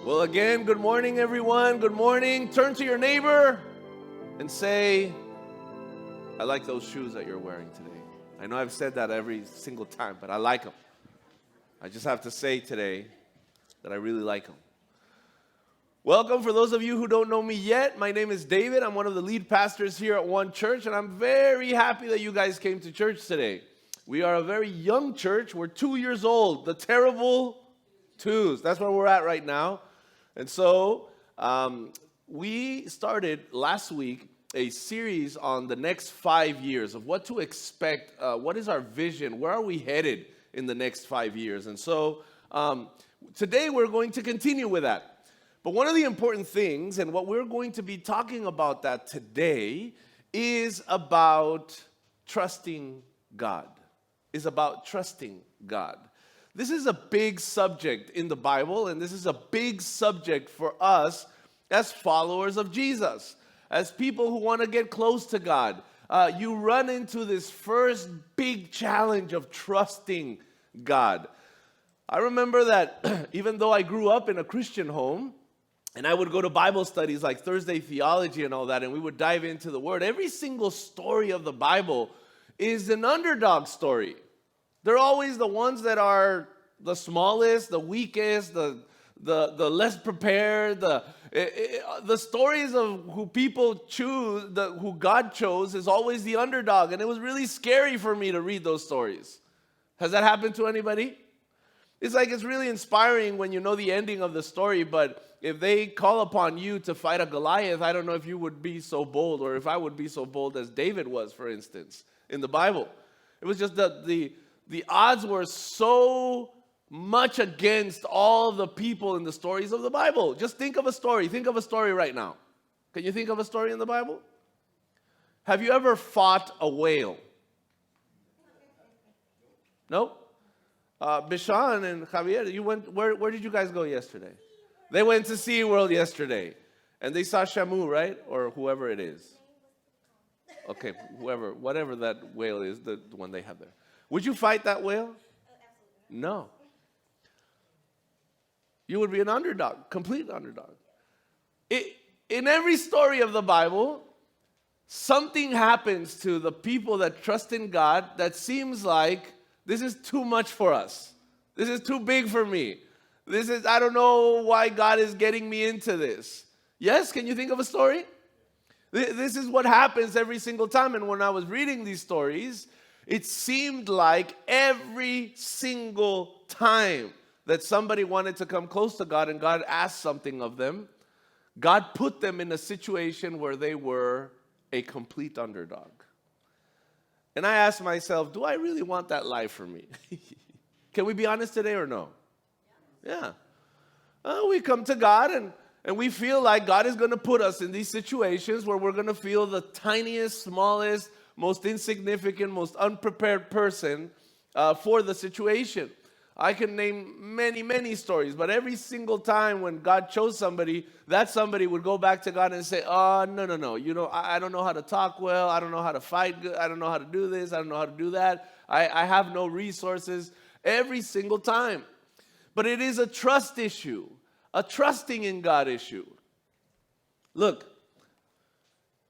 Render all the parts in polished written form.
Well, again, good morning, everyone. Good morning. Turn to your neighbor and say, I like those shoes that you're wearing today. I know I've said that every single time, but I like them. I just have to say today that I really like them. Welcome. For those of you who don't know me yet, my name is David. I'm one of the lead pastors here at One Church, and I'm very happy that you guys came to church today. We are a very young church. We're 2 years old. The terrible twos. That's where we're at right now. And so we started last week a series on the next 5 years of what to expect. What is our vision? Where are we headed in the next 5 years? And so today we're going to continue with that. But one of the important things, and what we're going to be talking about that today, is about trusting God. Is about trusting God. This is a big subject in the Bible, and this is a big subject for us as followers of Jesus, as people who want to get close to God. You run into this first big challenge of trusting God. I remember that even though I grew up in a Christian home, and I would go to Bible studies like Thursday Theology and all that, and we would dive into the Word. Every single story of the Bible is an underdog story. They're always the ones that are the smallest, the weakest, the less prepared. The stories of who people choose, who God chose, is always the underdog. And it was really scary for me to read those stories. Has that happened to anybody? It's like it's really inspiring when you know the ending of the story, but if they call upon you to fight a Goliath, I don't know if you would be so bold, or if I would be so bold as David was, for instance, in the Bible. It was just that the odds were so much against all the people in the stories of the Bible. Just think of a story. Think of a story right now. Can you think of a story in the Bible? Have you ever fought a whale? No? Bishan and Javier, you went. Where did you guys go yesterday? They went to SeaWorld yesterday. And they saw Shamu, right? Or whoever it is. Okay, whatever that whale is, the one they have there. Would you fight that whale? No. You would be an underdog, complete underdog. In every story of the Bible, something happens to the people that trust in God that seems like this is too much for us. This is too big for me. I don't know why God is getting me into this. Yes, can you think of a story? This is what happens every single time. And when I was reading these stories, it seemed like every single time that somebody wanted to come close to God and God asked something of them, God put them in a situation where they were a complete underdog. And I asked myself, do I really want that life for me? Can we be honest today or no? Yeah. We come to God and we feel like God is going to put us in these situations where we're going to feel the tiniest, smallest, most insignificant, most unprepared person for the situation. I can name many, many stories, but every single time when God chose somebody, that somebody would go back to God and say, oh, no. You know, I don't know how to talk well. I don't know how to fight good. I don't know how to do this. I don't know how to do that. I have no resources. Every single time. But it is a trust issue, a trusting in God issue. Look,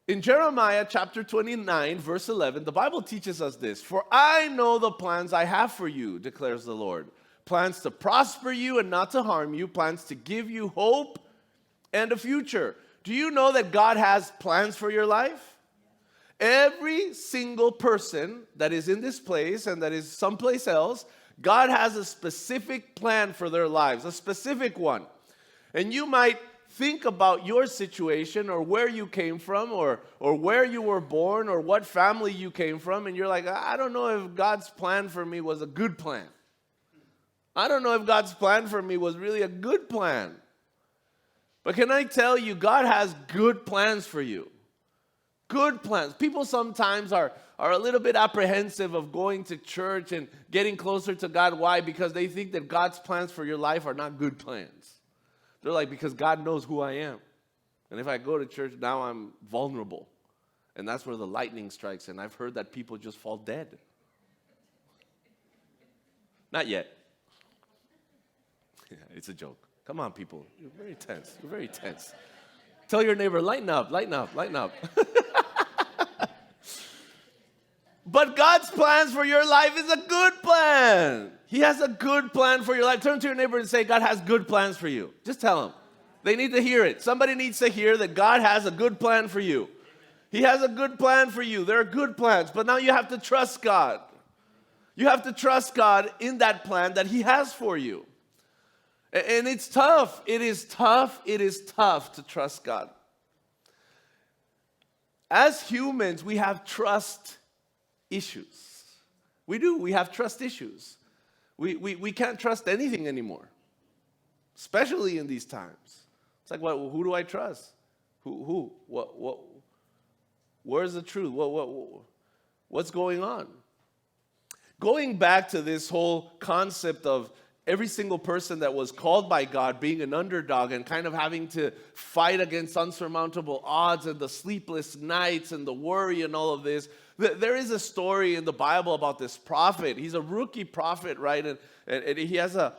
in Jeremiah chapter 29, verse 11, the Bible teaches us this. For I know the plans I have for you, declares the Lord. Plans to prosper you and not to harm you. Plans to give you hope and a future. Do you know that God has plans for your life? Every single person that is in this place and that is someplace else, God has a specific plan for their lives, a specific one. And you might think about your situation or where you came from or where you were born or what family you came from, and you're like, I don't know if God's plan for me was a good plan. I don't know if God's plan for me was really a good plan. But can I tell you, God has good plans for you. Good plans. People sometimes are a little bit apprehensive of going to church and getting closer to God. Why? Because they think that God's plans for your life are not good plans. They're like, because God knows who I am. And if I go to church, now I'm vulnerable. And that's where the lightning strikes. And I've heard that people just fall dead. Not yet. It's a joke. Come on, people. You're very tense. You're very tense. Tell your neighbor, lighten up, lighten up, lighten up. But God's plans for your life is a good plan. He has a good plan for your life. Turn to your neighbor and say, God has good plans for you. Just tell them. They need to hear it. Somebody needs to hear that God has a good plan for you. He has a good plan for you. There are good plans, but now you have to trust God. You have to trust God in that plan that He has for you. And it's tough. It is tough. It is tough to trust God. As humans, we have trust issues. We do. We have trust issues. We can't trust anything anymore, especially in these times. It's like, well, who do I trust? Who? What? Where's the truth? What's going on? Going back to this whole concept of every single person that was called by God being an underdog and kind of having to fight against unsurmountable odds and the sleepless nights and the worry and all of this. There is a story in the Bible about this prophet. He's a rookie prophet, right? And he has a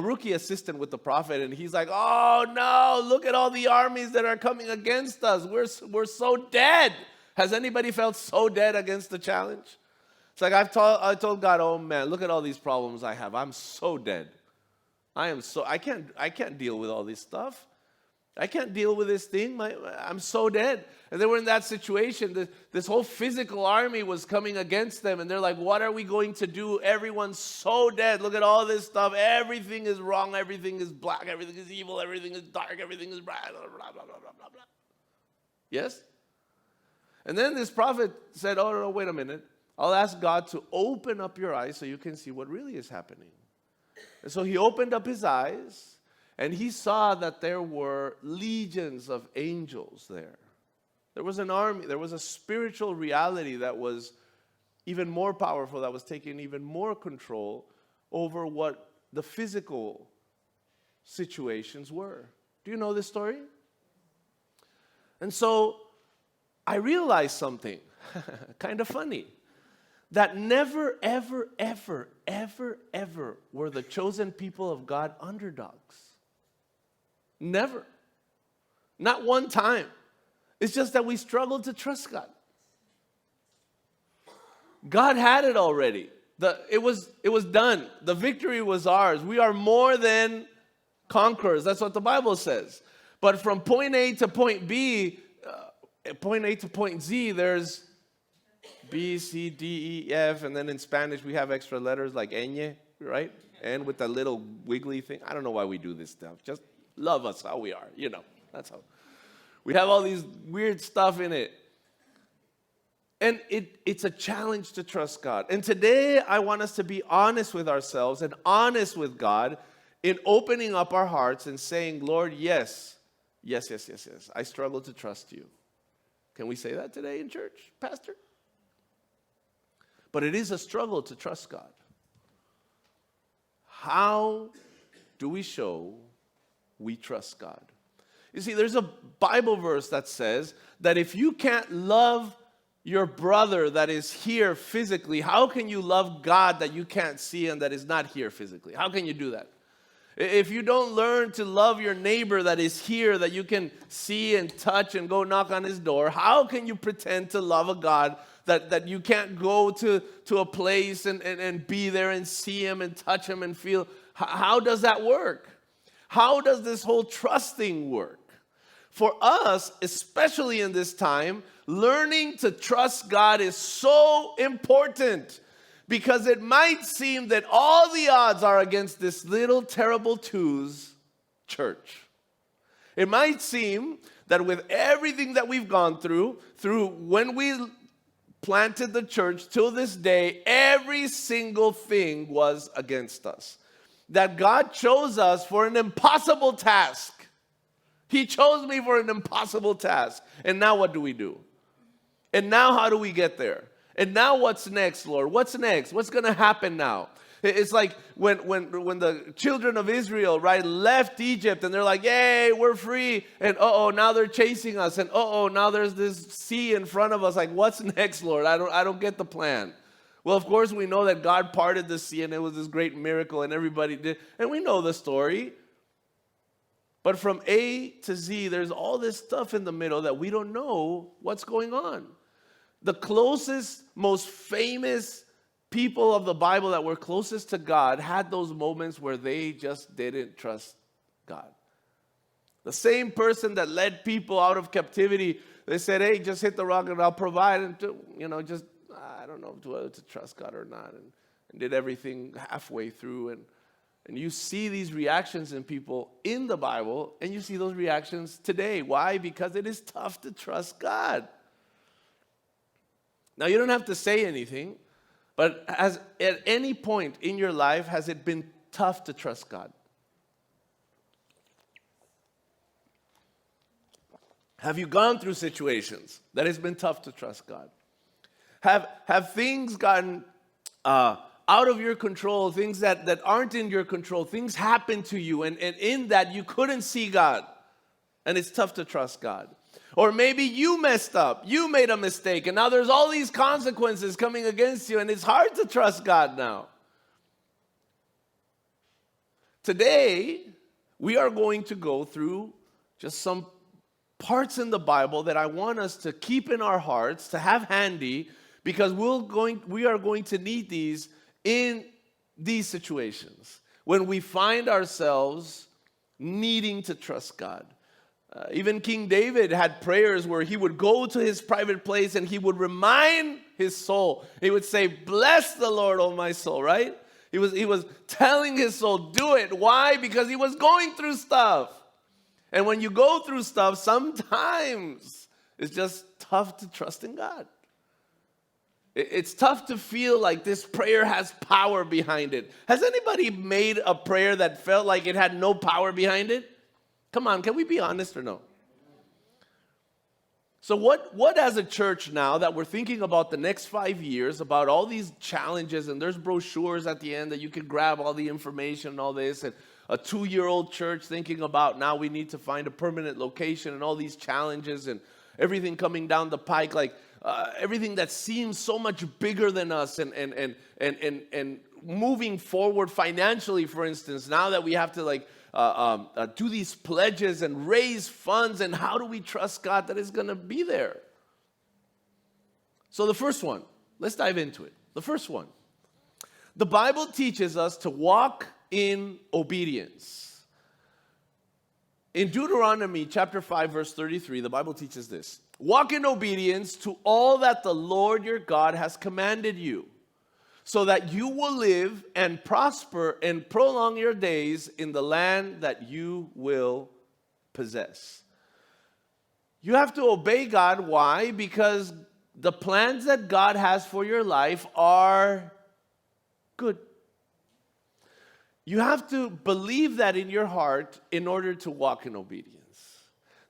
rookie assistant with the prophet. And he's like, oh no, look at all the armies that are coming against us. We're so dead. Has anybody felt so dead against the challenge? It's like I told God, oh man, look at all these problems I have. I'm so dead. I can't deal with all this stuff. I can't deal with this thing. I'm so dead. And they were in that situation. This whole physical army was coming against them. And they're like, what are we going to do? Everyone's so dead. Look at all this stuff. Everything is wrong. Everything is black. Everything is evil. Everything is dark. Everything is blah, blah, blah, blah, blah, blah, blah. Yes? And then this prophet said, oh, no, wait a minute. I'll ask God to open up your eyes so you can see what really is happening. And so he opened up his eyes, and he saw that there were legions of angels there. There was an army. There was a spiritual reality that was even more powerful, that was taking even more control over what the physical situations were. Do you know this story? And so I realized something kind of funny. That never, ever, ever, ever, ever were the chosen people of God underdogs. Never. Not one time. It's just that we struggled to trust God. God had it already. It was done. The victory was ours. We are more than conquerors. That's what the Bible says. But from point A to point B, point A to point Z, there's B, C, D, E, F, and then in Spanish we have extra letters like ñ, right? And with that little wiggly thing. I don't know why we do this stuff. Just love us how we are, That's how. We have all these weird stuff in it. And it's a challenge to trust God. And today I want us to be honest with ourselves and honest with God in opening up our hearts and saying, Lord, yes, I struggle to trust you. Can we say that today in church, Pastor? But it is a struggle to trust God. How do we show we trust God? You see, there's a Bible verse that says that if you can't love your brother that is here physically, how can you love God that you can't see and that is not here physically? How can you do that? If you don't learn to love your neighbor that is here, that you can see and touch and go knock on his door, how can you pretend to love a God that you can't go to a place and be there and see him and touch him and feel? How does that work? How does this whole trusting work? For us, especially in this time, learning to trust God is so important. Because it might seem that all the odds are against this little terrible twos church. It might seem that with everything that we've gone through when we planted the church till this day, every single thing was against us. That God chose us for an impossible task. He chose me for an impossible task. And now what do we do? And now how do we get there? And now what's next, Lord? What's next? What's going to happen now? It's like when the children of Israel, right, left Egypt and they're like, yay, we're free. And now they're chasing us. And now there's this sea in front of us. Like, what's next, Lord? I don't get the plan. Well, of course, we know that God parted the sea and it was this great miracle and everybody did. And we know the story. But from A to Z, there's all this stuff in the middle that we don't know what's going on. The closest, most famous people of the Bible that were closest to God had those moments where they just didn't trust God. The same person that led people out of captivity, they said, hey, just hit the rock and I'll provide. And, just, I don't know whether to trust God or not. And did everything halfway through. And you see these reactions in people in the Bible, and you see those reactions today. Why? Because it is tough to trust God. Now, you don't have to say anything, but at any point in your life, has it been tough to trust God? Have you gone through situations that it's been tough to trust God? Have things gotten out of your control, things that aren't in your control, things happen to you, and in that you couldn't see God, and it's tough to trust God? Or maybe you messed up, you made a mistake, and now there's all these consequences coming against you, and it's hard to trust God now. Today, we are going to go through just some parts in the Bible that I want us to keep in our hearts, to have handy, because we are going to need these in these situations when we find ourselves needing to trust God. Even King David had prayers where he would go to his private place and he would remind his soul. He would say, bless the Lord, O my soul, right? He was telling his soul, do it. Why? Because he was going through stuff. And when you go through stuff, sometimes it's just tough to trust in God. It's tough to feel like this prayer has power behind it. Has anybody made a prayer that felt like it had no power behind it? Come on, can we be honest or no? So what as a church now that we're thinking about the next 5 years, about all these challenges, and there's brochures at the end that you can grab all the information and all this, and a 2-year-old church thinking about now we need to find a permanent location and all these challenges and everything coming down the pike, like everything that seems so much bigger than us and moving forward financially, for instance, now that we have to do these pledges and raise funds, and how do we trust God that is going to be there? So the first one, let's dive into it. The first one, the Bible teaches us to walk in obedience. In Deuteronomy chapter 5, verse 33, the Bible teaches this: walk in obedience to all that the Lord your God has commanded you, so that you will live and prosper and prolong your days in the land that you will possess. You have to obey God. Why? Because the plans that God has for your life are good. You have to believe that in your heart in order to walk in obedience.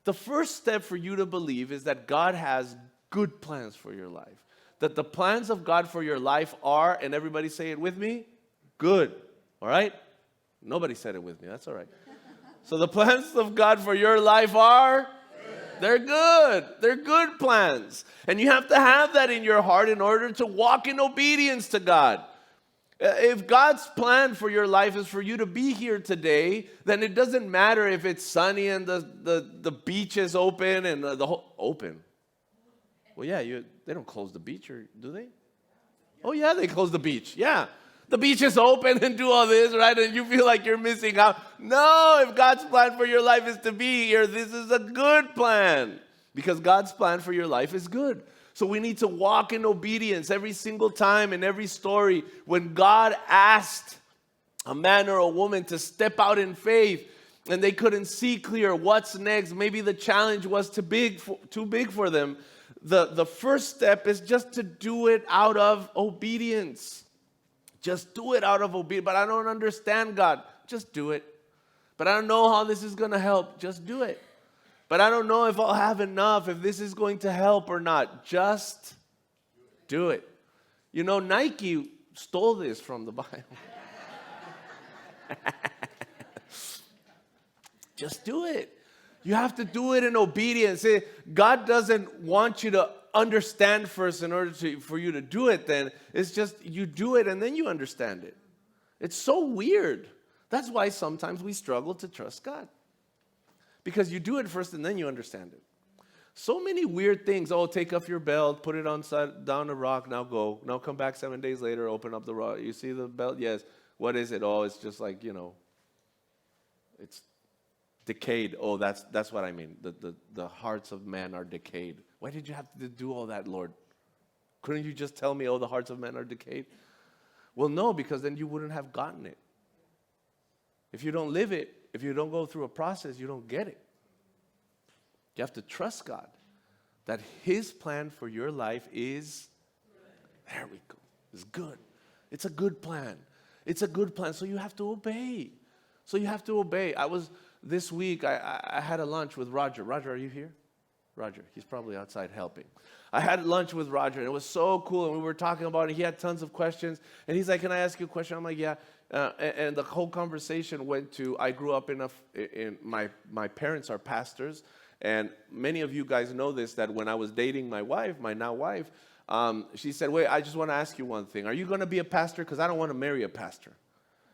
The first step for you to believe is that God has good plans for your life. That the plans of God for your life are, and everybody say it with me, good. All right? Nobody said it with me. That's all right. So the plans of God for your life are? They're good. They're good plans. And you have to have that in your heart in order to walk in obedience to God. If God's plan for your life is for you to be here today, then it doesn't matter if it's sunny and the beach is open and the whole open. Well, yeah, they don't close the beach, or do they? Oh, yeah, they close the beach. Yeah. The beach is open and do all this, right? And you feel like you're missing out. No, if God's plan for your life is to be here, this is a good plan. Because God's plan for your life is good. So we need to walk in obedience every single time in every story. When God asked a man or a woman to step out in faith and they couldn't see clear what's next, maybe the challenge was too big for them. The first step is just to do it out of obedience. Just do it out of obedience. But I don't understand, God. Just do it. But I don't know how this is going to help. Just do it. But I don't know if I'll have enough, if this is going to help or not. Just do it. You know, Nike stole this from the Bible. Just do it. You have to do it in obedience. God doesn't want you to understand first in order for you to do it then. It's just you do it and then you understand it. It's so weird. That's why sometimes we struggle to trust God. Because you do it first and then you understand it. So many weird things. Oh, take off your belt, put it down the rock, now go. Now come back 7 days later, open up the rock. You see the belt? Yes. What is it? Oh, it's just like, it's decayed. Oh, that's what I mean. The hearts of man are decayed. Why did you have to do all that, Lord? Couldn't you just tell me, oh, the hearts of men are decayed? Well, no, because then you wouldn't have gotten it. If you don't live it, if you don't go through a process, you don't get it. You have to trust God that His plan for your life is, there we go, is good. It's a good plan. It's a good plan, so you have to obey. This week, I had a lunch with Roger. Roger, are you here? Roger, he's probably outside helping. I had lunch with Roger, and it was so cool, and we were talking about it. He had tons of questions, and he's like, can I ask you a question? I'm like, yeah. And the whole conversation went to, I grew up my parents are pastors, and many of you guys know this, that when I was dating my wife, my now wife, she said, wait, I just want to ask you one thing. Are you going to be a pastor? Because I don't want to marry a pastor.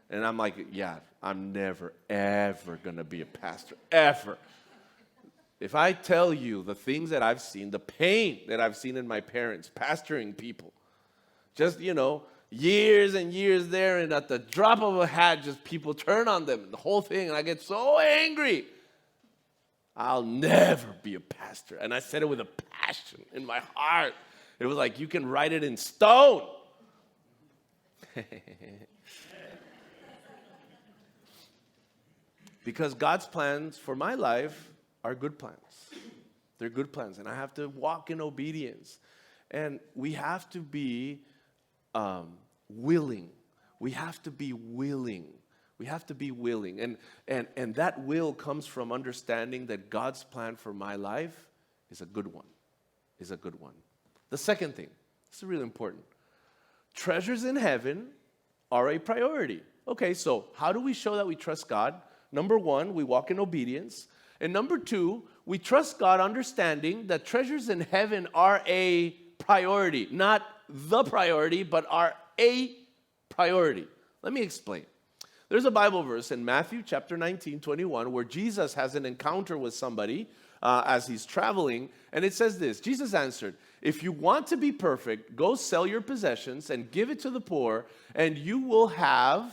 And I'm like, yeah, I'm never, ever going to be a pastor, ever. If I tell you the things that I've seen, the pain that I've seen in my parents pastoring people, just, years and years there, and at the drop of a hat, just people turn on them, and the whole thing, and I get so angry. I'll never be a pastor. And I said it with a passion in my heart. It was like, you can write it in stone. Because God's plans for my life are good plans. They're good plans. And I have to walk in obedience. And we have to be willing. We have to be willing. We have to be willing. And that will comes from understanding that God's plan for my life is a good one. Is a good one. The second thing, this is really important. Treasures in heaven are a priority. Okay, so how do we show that we trust God? Number one, we walk in obedience. And number two, we trust God understanding that treasures in heaven are a priority. Not the priority, but are a priority. Let me explain. There's a Bible verse in Matthew chapter 19, 21, where Jesus has an encounter with somebody as he's traveling. And it says this, Jesus answered, if you want to be perfect, go sell your possessions and give it to the poor, and you will have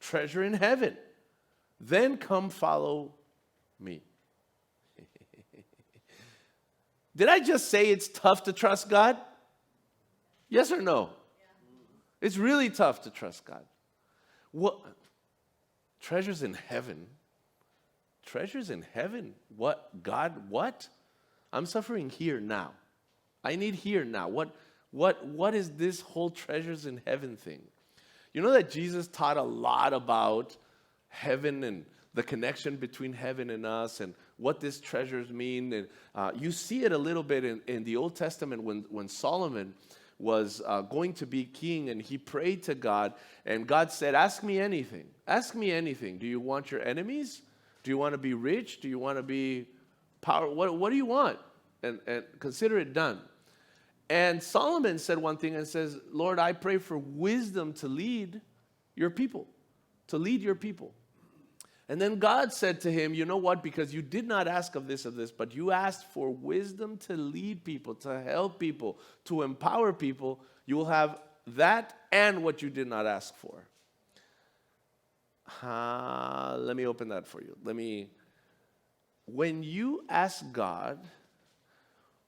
treasure in heaven. Then come follow me. Did I just say it's tough to trust God? Yes or no? Yeah. It's really tough to trust God. What? Treasures in heaven? Treasures in heaven? What? God, what? I'm suffering here now. I need here now. What is this whole treasures in heaven thing? You know that Jesus taught a lot about heaven and the connection between heaven and us and what these treasures mean. And you see it a little bit in the Old Testament when Solomon was going to be king, and he prayed to God, and God said, ask me anything. Ask me anything. Do you want your enemies? Do you want to be rich? Do you want to be power? What do you want? And consider it done. And Solomon said one thing and says, Lord, I pray for wisdom to lead your people. To lead your people. And then God said to him, you know what? Because you did not ask of this, but you asked for wisdom to lead people, to help people, to empower people. You will have that and what you did not ask for. Let me open that for you. When you ask God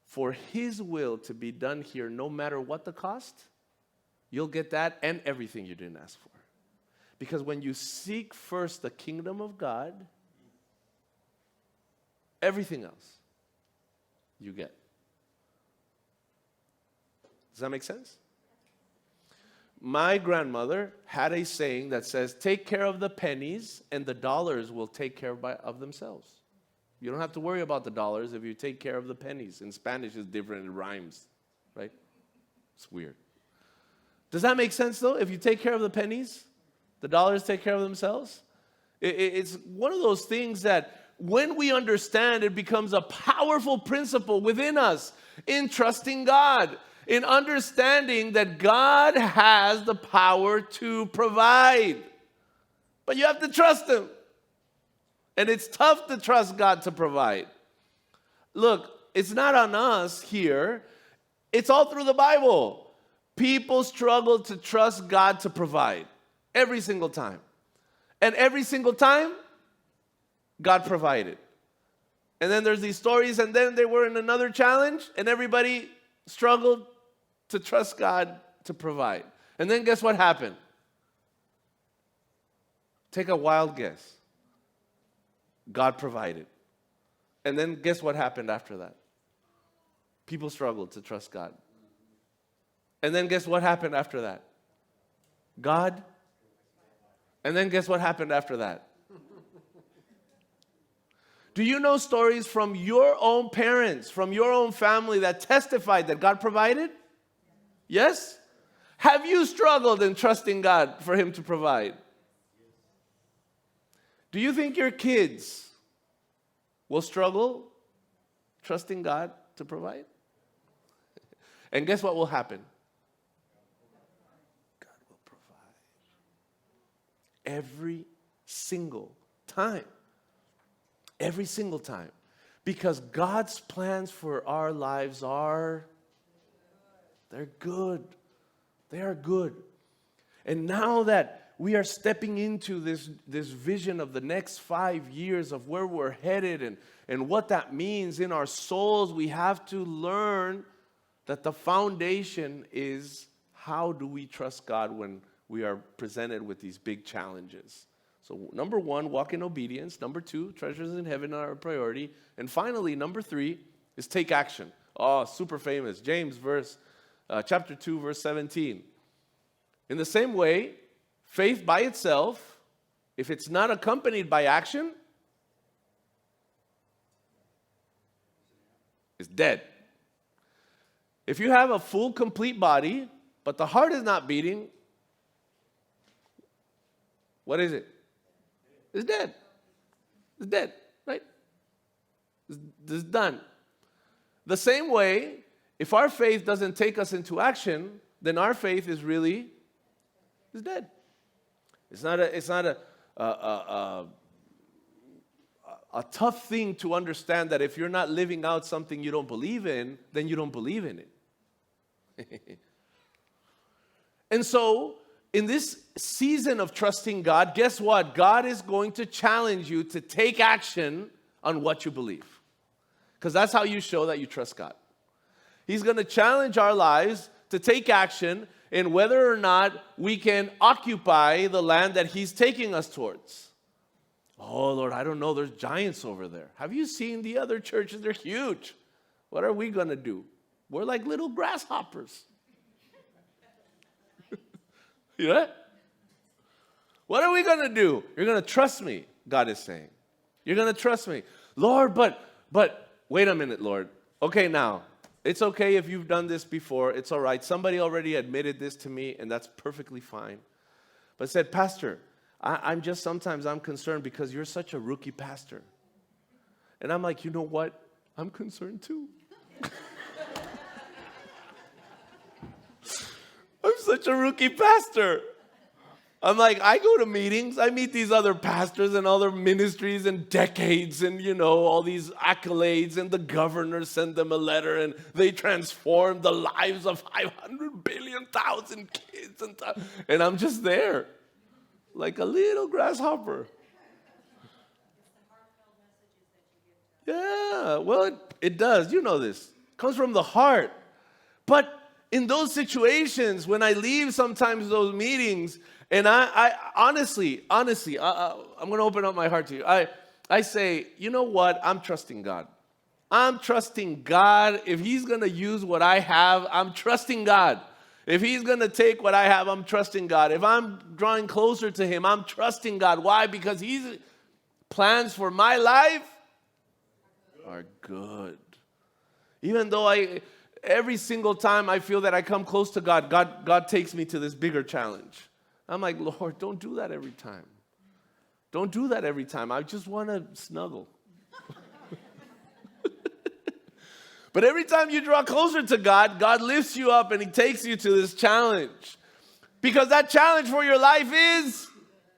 for His will to be done here, no matter what the cost, you'll get that and everything you didn't ask for. Because when you seek first the kingdom of God, everything else you get. Does that make sense? My grandmother had a saying that says, take care of the pennies and the dollars will take care of themselves. You don't have to worry about the dollars if you take care of the pennies. In Spanish, it's different. It rhymes, right? It's weird. Does that make sense, though? If you take care of the pennies, the dollars take care of themselves? It's one of those things that when we understand, it becomes a powerful principle within us in trusting God, in understanding that God has the power to provide. But you have to trust Him. And it's tough to trust God to provide. Look, it's not on us here. It's all through the Bible. People struggle to trust God to provide every single time. And every single time, God provided. And then there's these stories, and then they were in another challenge, and everybody struggled to trust God to provide. And then guess what happened? Take a wild guess. God provided. And then guess what happened after that? People struggled to trust God. And then guess what happened after that? God. And then guess what happened after that? Do you know stories from your own parents, from your own family that testified that God provided? Yes? Have you struggled in trusting God for Him to provide? Do you think your kids will struggle trusting God to provide? And guess what will happen? God will provide. Every single time. Every single time. Because God's plans for our lives they're good. They are good. And now that we are stepping into this vision of the next 5 years of where we're headed and what that means in our souls, we have to learn that the foundation is how do we trust God when we are presented with these big challenges. So number 1, walk in obedience. Number 2, treasures in heaven are a priority. And finally, number 3 is take action. Oh, super famous. James chapter 2, verse 17. In the same way, faith by itself, if it's not accompanied by action, is dead. If you have a full, complete body, but the heart is not beating, what is it? It's dead. It's dead, right? It's done. The same way, if our faith doesn't take us into action, then our faith is dead. It's not a tough thing to understand that if you're not living out something you don't believe in, then you don't believe in it. And so, in this season of trusting God, guess what? God is going to challenge you to take action on what you believe. Because that's how you show that you trust God. He's going to challenge our lives to take action in whether or not we can occupy the land that He's taking us towards. Oh, Lord, I don't know. There's giants over there. Have you seen the other churches? They're huge. What are we going to do? We're like little grasshoppers. Yeah? What are we going to do? You're going to trust me, God is saying. You're going to trust me. Lord, but wait a minute, Lord. Okay, now, it's okay if you've done this before. It's all right. Somebody already admitted this to me, and that's perfectly fine. But said, Pastor, sometimes I'm concerned because you're such a rookie pastor. And I'm like, you know what? I'm concerned too. I'm such a rookie pastor. I'm like, I go to meetings, I meet these other pastors and other ministries and decades and, all these accolades, and the governor sent them a letter and they transformed the lives of 500 billion thousand kids. And I'm just there, like a little grasshopper. Yeah, well, it does. You know this. It comes from the heart. But in those situations, when I leave sometimes those meetings, and I honestly, I'm going to open up my heart to you. I say, you know what? I'm trusting God. I'm trusting God. If He's going to use what I have, I'm trusting God. If He's going to take what I have, I'm trusting God. If I'm drawing closer to Him, I'm trusting God. Why? Because His plans for my life are good. Even though every single time I feel that I come close to God, God takes me to this bigger challenge. I'm like, Lord, don't do that every time. Don't do that every time. I just want to snuggle. But every time you draw closer to God, God lifts you up and He takes you to this challenge. Because that challenge for your life is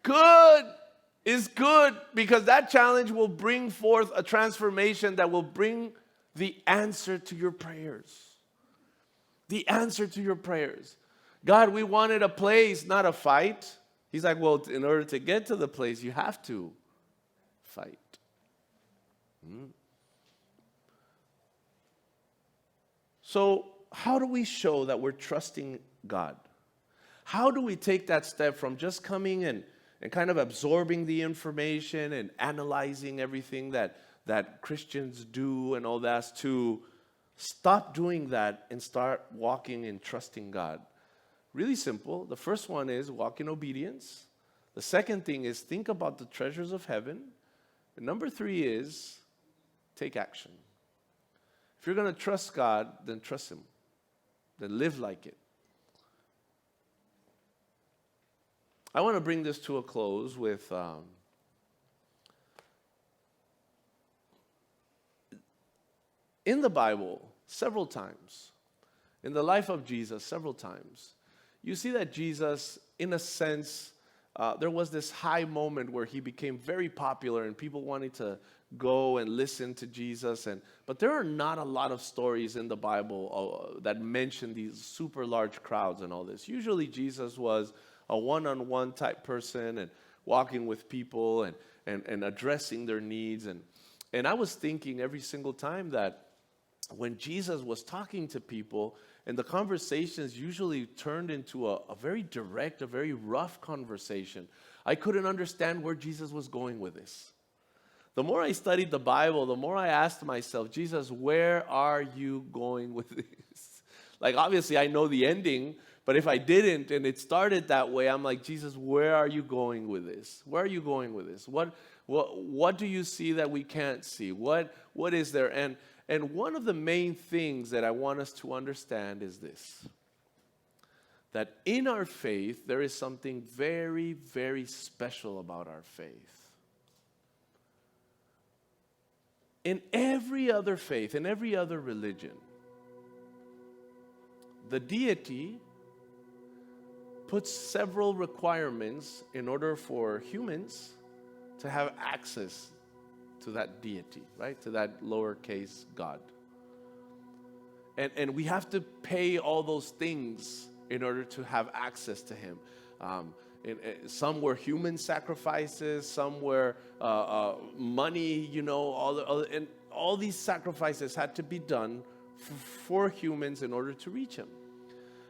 good. is good because that challenge will bring forth a transformation that will bring the answer to your prayers. The answer to your prayers. God, we wanted a place, not a fight. He's like, well, in order to get to the place, you have to fight. So, how do we show that we're trusting God? How do we take that step from just coming and kind of absorbing the information and analyzing everything that Christians do and all that to stop doing that and start walking and trusting God? Really simple. The first one is walk in obedience. The second thing is think about the treasures of heaven. And number 3 is take action. If you're going to trust God, then trust Him. Then live like it. I want to bring this to a close with in the Bible, several times, in the life of Jesus, several times, you see that Jesus, in a sense, there was this high moment where he became very popular and people wanted to go and listen to Jesus. But there are not a lot of stories in the Bible that mention these super large crowds and all this. Usually Jesus was a one-on-one type person and walking with people and addressing their needs. And I was thinking every single time that when Jesus was talking to people, and the conversations usually turned into a very direct, a very rough conversation, I couldn't understand where Jesus was going with this. The more I studied the Bible, the more I asked myself, Jesus, where are you going with this? Like, obviously, I know the ending, but if I didn't and it started that way, I'm like, Jesus, where are you going with this? Where are you going with this? What do you see that we can't see? What is there? And one of the main things that I want us to understand is this, that in our faith, there is something very, very special about our faith. In every other faith, in every other religion, the deity puts several requirements in order for humans to have access to that deity, right? To that lowercase God. And we have to pay all those things in order to have access to Him. Some were human sacrifices, some were money, and all these sacrifices had to be done for humans in order to reach Him.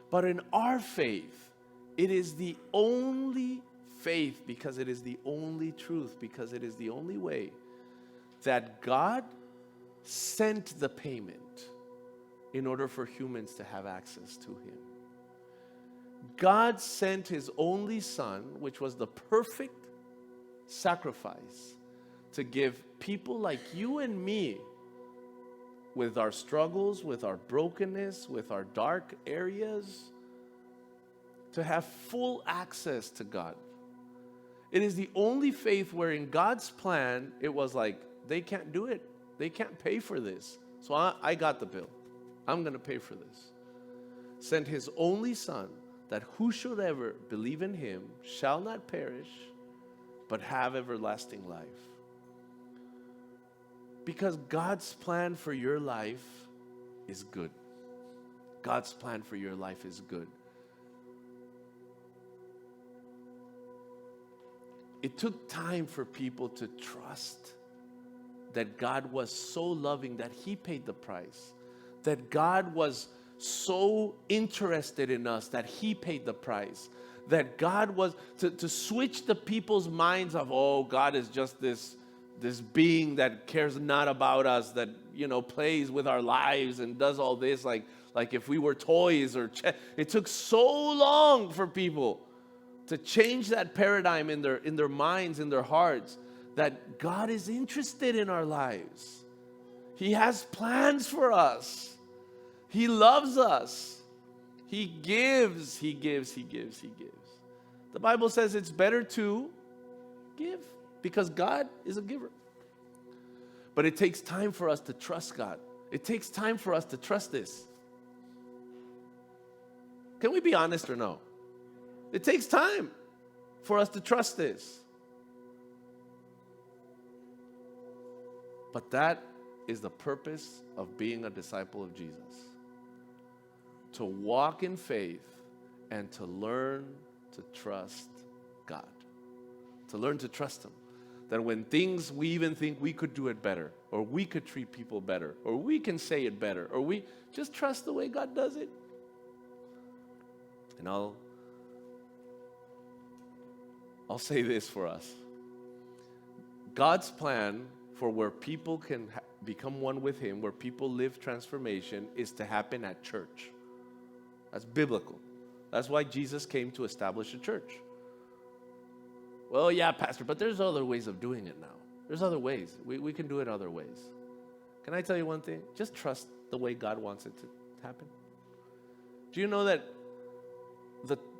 But in our faith, it is the only faith, because it is the only truth, because it is the only way, that God sent the payment in order for humans to have access to Him. God sent His only Son, which was the perfect sacrifice, to give people like you and me, with our struggles, with our brokenness, with our dark areas, to have full access to God. It is the only faith where in God's plan, it was like, they can't do it. They can't pay for this. So I got the bill. I'm going to pay for this. Sent His only Son, that whosoever believe in Him shall not perish, but have everlasting life. Because God's plan for your life is good. God's plan for your life is good. It took time for people to trust that God was so loving that He paid the price. That God was so interested in us that He paid the price. That God was to switch the people's minds of, oh, God is just this being that cares not about us, that plays with our lives and does all this like if we were toys or it took so long for people to change that paradigm in their minds, in their hearts, that God is interested in our lives. He has plans for us. He loves us. He gives, He gives, He gives, He gives. The Bible says it's better to give because God is a giver. But it takes time for us to trust God. It takes time for us to trust this. Can we be honest or no? It takes time for us to trust this. But that is the purpose of being a disciple of Jesus. To walk in faith and to learn to trust God. To learn to trust Him. That when things we even think we could do it better, or we could treat people better, or we can say it better, or we just trust the way God does it. And I'll say this for us. God's plan for where people can become one with Him, where people live transformation, is to happen at church. That's biblical. That's why Jesus came to establish a church. Well, yeah, Pastor, but there's other ways of doing it now. There's other ways. We can do it other ways. Can I tell you one thing? Just trust the way God wants it to happen. Do you know that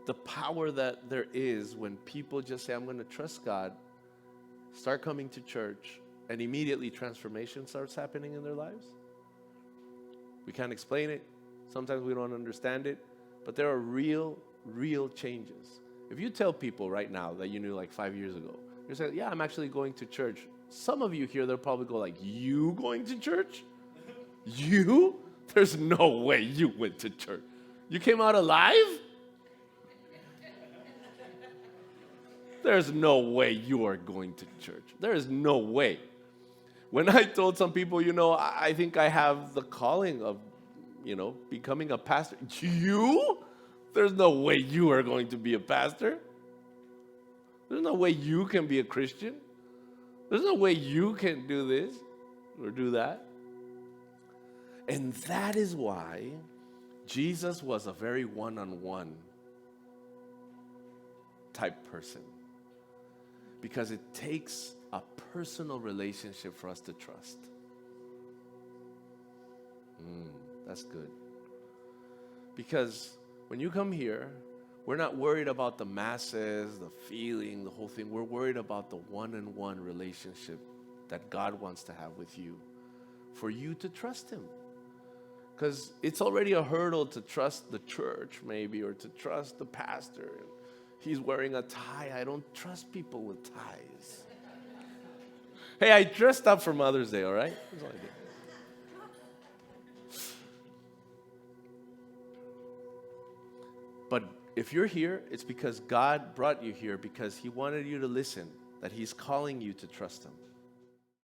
the power that there is when people just say, I'm going to trust God, start coming to church, and immediately transformation starts happening in their lives? We can't explain it. Sometimes we don't understand it. But there are real changes. If you tell people right now that you knew like 5 years ago, you're saying, yeah, I'm actually going to church. Some of you here, they'll probably go like, you going to church? You? There's no way you went to church. You came out alive? There's no way you are going to church. There is no way. When I told some people, I think I have the calling of, becoming a pastor. You? There's no way you are going to be a pastor. There's no way you can be a Christian. There's no way you can do this or do that. And that is why Jesus was a very one-on-one type person. Because it takes a personal relationship for us to trust. That's good. Because when you come here, we're not worried about the masses, the feeling, the whole thing. We're worried about the one-on-one relationship that God wants to have with you, for you to trust Him. Because it's already a hurdle to trust the church, maybe, or to trust the pastor. He's wearing a tie. I don't trust people with ties. Hey, I dressed up for Mother's Day, all right? That's all I did. But if you're here, it's because God brought you here because He wanted you to listen, that He's calling you to trust Him.